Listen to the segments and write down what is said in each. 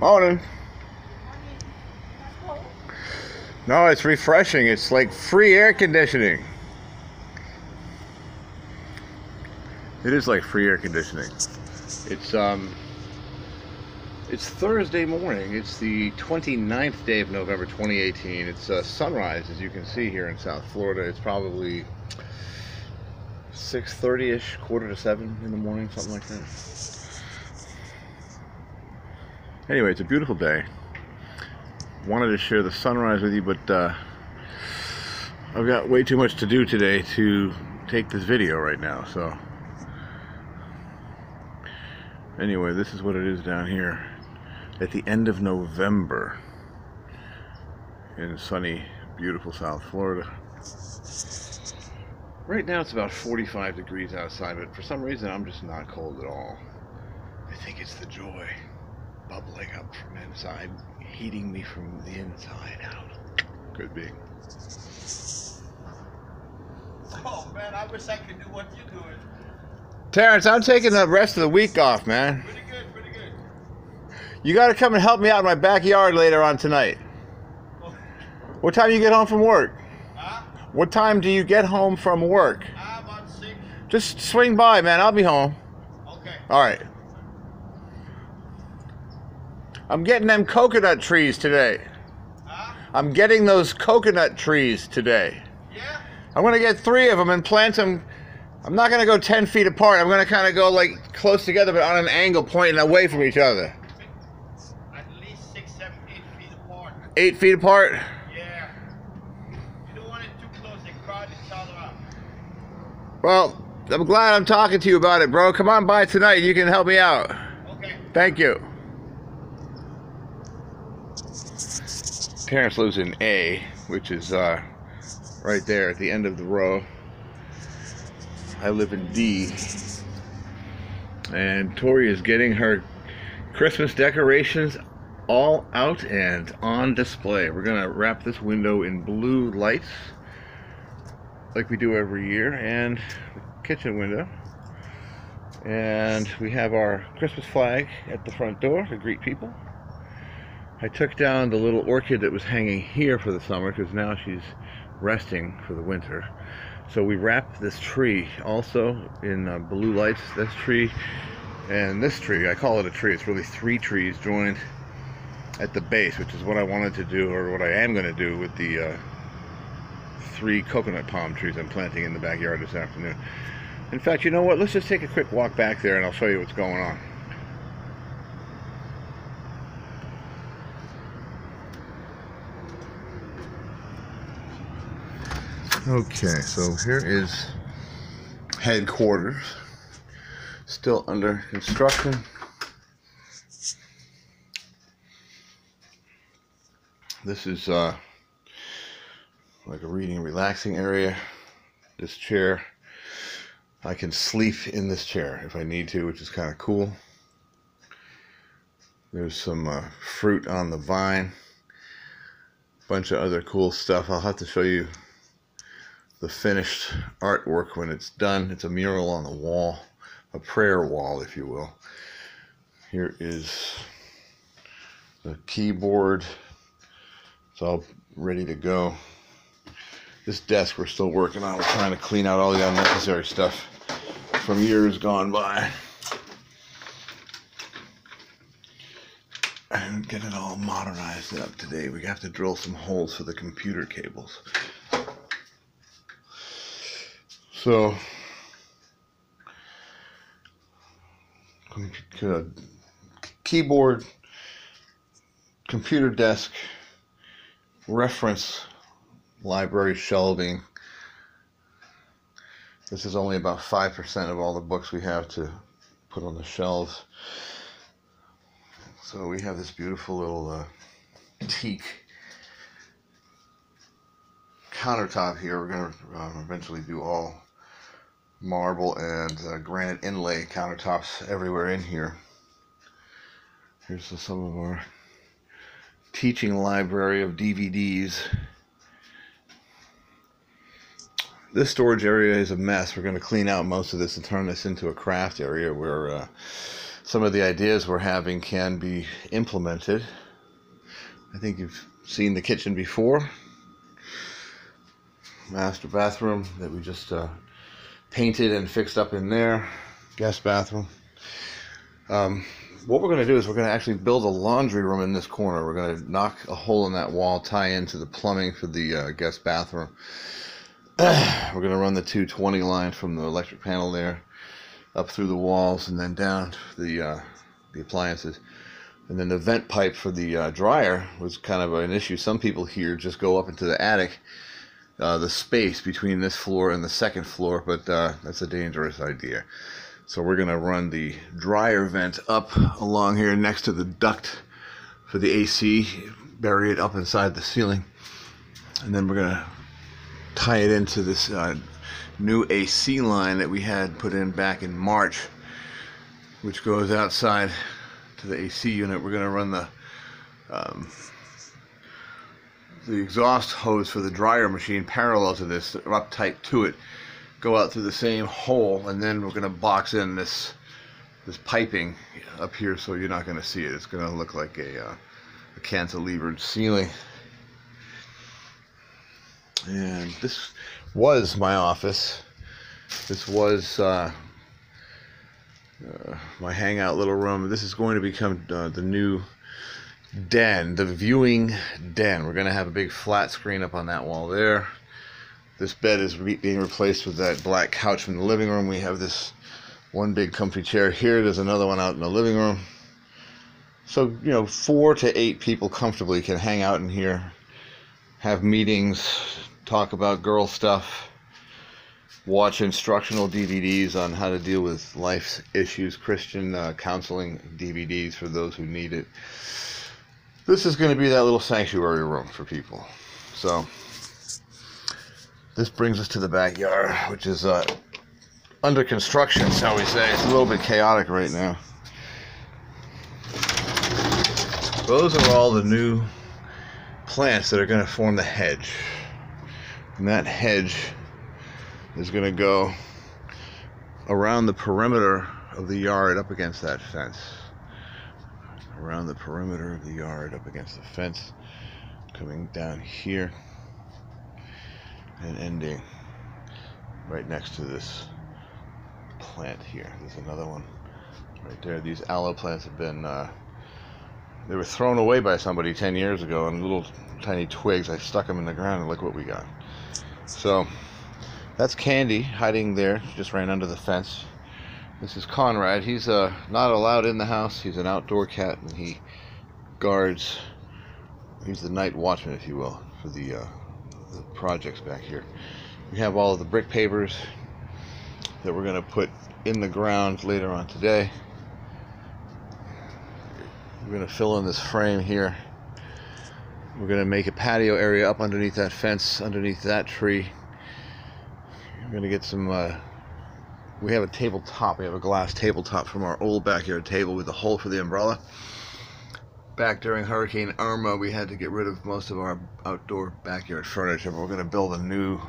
Morning. No, it's refreshing. It's like free air conditioning. It is like free air conditioning. It's Thursday morning. It's the 29th day of November 2018. It's sunrise, as you can see here in South Florida. It's probably 6:30ish, 6:45 in the morning, something like that. Anyway, it's a beautiful day. Wanted to share the sunrise with you, but I've got way too much to do today to take this video right now. So anyway, this is what it is down here at the end of November in sunny, beautiful South Florida. Right now it's about 45 degrees outside, but for some reason I'm just not cold at all. I think it's the joy bubbling up from inside, heating me from the inside out. Could be. Oh man, I wish I could do what you're doing. Terrence, I'm taking the rest of the week off, man. Pretty good, pretty good. You gotta come and help me out in my backyard later on tonight. Oh. What time do you get home from work? Huh? What time do you get home from work? About 6. Just swing by, man. I'll be home. Okay. Alright. I'm getting them coconut trees today. Huh? I'm getting those coconut trees today. Yeah? I'm going to get 3 of them and plant them. I'm not going to go 10 feet apart. I'm going to kind of go like close together, but on an angle pointing away from each other. At least 6, 7, 8 feet apart. 8 feet apart? Yeah. You don't want it too close, they crowd each other out. Well, I'm glad I'm talking to you about it, bro. Come on by tonight. You can help me out. Okay. Thank you. Terrence lives in A, which is right there at the end of the row. I live in D. And Tori is getting her Christmas decorations all out and on display. We're gonna wrap this window in blue lights like we do every year, and the kitchen window. And we have our Christmas flag at the front door to greet people. I took down the little orchid that was hanging here for the summer because now she's resting for the winter. So we wrapped this tree also in blue lights. This tree and this tree, I call it a tree. It's really 3 trees joined at the base, which is what I wanted to do, or what I am going to do with the 3 coconut palm trees I'm planting in the backyard this afternoon. In fact, you know what? Let's just take a quick walk back there and I'll show you what's going on. Okay, so here is headquarters, still under construction. This is like a reading and relaxing area. This chair, I can sleep in this chair if I need to, which is kind of cool. There's some fruit on the vine, bunch of other cool stuff. I'll have to show you the finished artwork when it's done. It's a mural on the wall, a prayer wall, if you will. Here is the keyboard. It's all ready to go. This desk we're still working on. We're trying to clean out all the unnecessary stuff from years gone by and get it all modernized and up to date. We have to drill some holes for the computer cables. So, keyboard, computer desk, reference library shelving. This is only about 5% of all the books we have to put on the shelves. So we have this beautiful little teak countertop here. We're going to eventually do all marble and granite inlay countertops everywhere in here. Here's some of our teaching library of DVDs. this storage area is a mess. We're going to clean out most of this and turn this into a craft area where some of the ideas we're having can be implemented. I think you've seen the kitchen before. Master bathroom that we just painted and fixed up in there. Guest bathroom. What we're going to do is we're going to actually build a laundry room in this corner. We're going to knock a hole in that wall, tie into the plumbing for the guest bathroom. We're going to run the 220 line from the electric panel there up through the walls and then down the appliances. And then the vent pipe for the dryer was kind of an issue. Some people here just go up into the attic, the space between this floor and the second floor, but that's a dangerous idea. So we're going to run the dryer vent up along here next to the duct for the AC, bury it up inside the ceiling, and then we're going to tie it into this new AC line that we had put in back in March, which goes outside to the AC unit. We're going to run the exhaust hose for the dryer machine parallel to this, up tight to it, go out through the same hole, and then we're going to box in this piping up here so you're not going to see it. It's going to look like a cantilevered ceiling. And this was my office. This was my hangout little room. This is going to become the new den, the viewing den. We're going to have a big flat screen up on that wall there. This bed is being replaced with that black couch from the living room. We have this one big comfy chair here. There's another one out in the living room. So, 4 to 8 people comfortably can hang out in here, have meetings, talk about girl stuff, watch instructional DVDs on how to deal with life's issues, Christian counseling DVDs for those who need it. This is going to be that little sanctuary room for people. So this brings us to the backyard, which is under construction, shall we say. It's a little bit chaotic right now. Those are all the new plants that are going to form the hedge. And that hedge is going to go around the perimeter of the yard up against that fence. Around the perimeter of the yard up against the fence, coming down here and ending right next to this plant here. There's another one right there. These aloe plants have been they were thrown away by somebody 10 years ago, and little tiny twigs. I stuck them in the ground and look what we got. So that's Candy hiding there. She just ran under the fence. This is Conrad. He's not allowed in the house. He's an outdoor cat, and he guards. He's the night watchman, if you will, for the projects back here. We have all of the brick pavers that we're going to put in the ground later on today. We're going to fill in this frame here. We're going to make a patio area up underneath that fence, underneath that tree. We're going to get some we have a tabletop. We have a glass tabletop from our old backyard table with a hole for the umbrella. Back during Hurricane Irma, we had to get rid of most of our outdoor backyard furniture, but we're going to build a new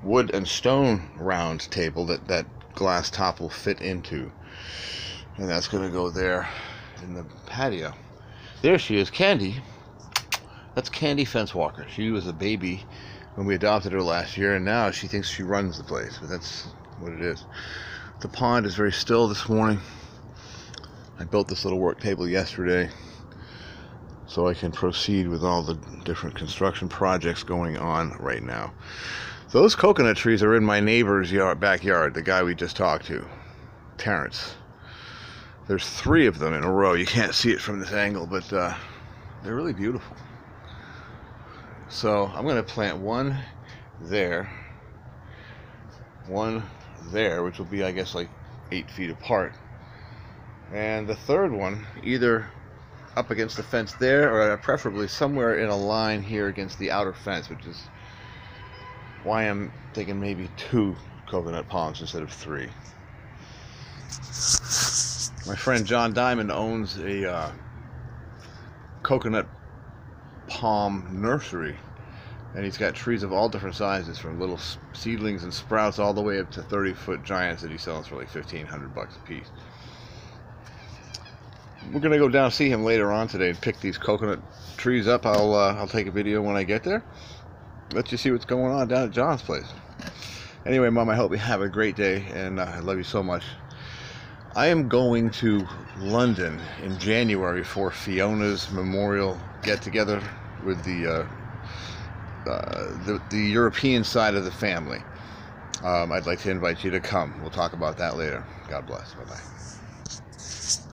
wood and stone round table that glass top will fit into. And that's going to go there in the patio. There she is, Candy. That's Candy Fence Walker. She was a baby when we adopted her last year, and now she thinks she runs the place, but that's what it is. The pond is very still this morning. I built this little work table yesterday so I can proceed with all the different construction projects going on right now. Those coconut trees are in my neighbor's backyard, the guy we just talked to, Terrence. There's 3 of them in a row. You can't see it from this angle, but they're really beautiful. So I'm going to plant one there, which will be, I guess, like 8 feet apart. And the third one, either up against the fence there, or preferably somewhere in a line here against the outer fence, which is why I'm thinking maybe 2 coconut palms instead of 3. My friend John Diamond owns a coconut palm nursery And he's got trees of all different sizes, from little seedlings and sprouts all the way up to 30-foot giants that he sells for like $1,500 a piece. We're gonna go down and see him later on today and pick these coconut trees up. I'll take a video when I get there. Let you see what's going on down at John's place. Anyway, Mom, I hope you have a great day, and I love you so much. I am going to London in January for Fiona's memorial get-together with the European side of the family. I'd like to invite you to come. We'll talk about that later. God bless. Bye-bye.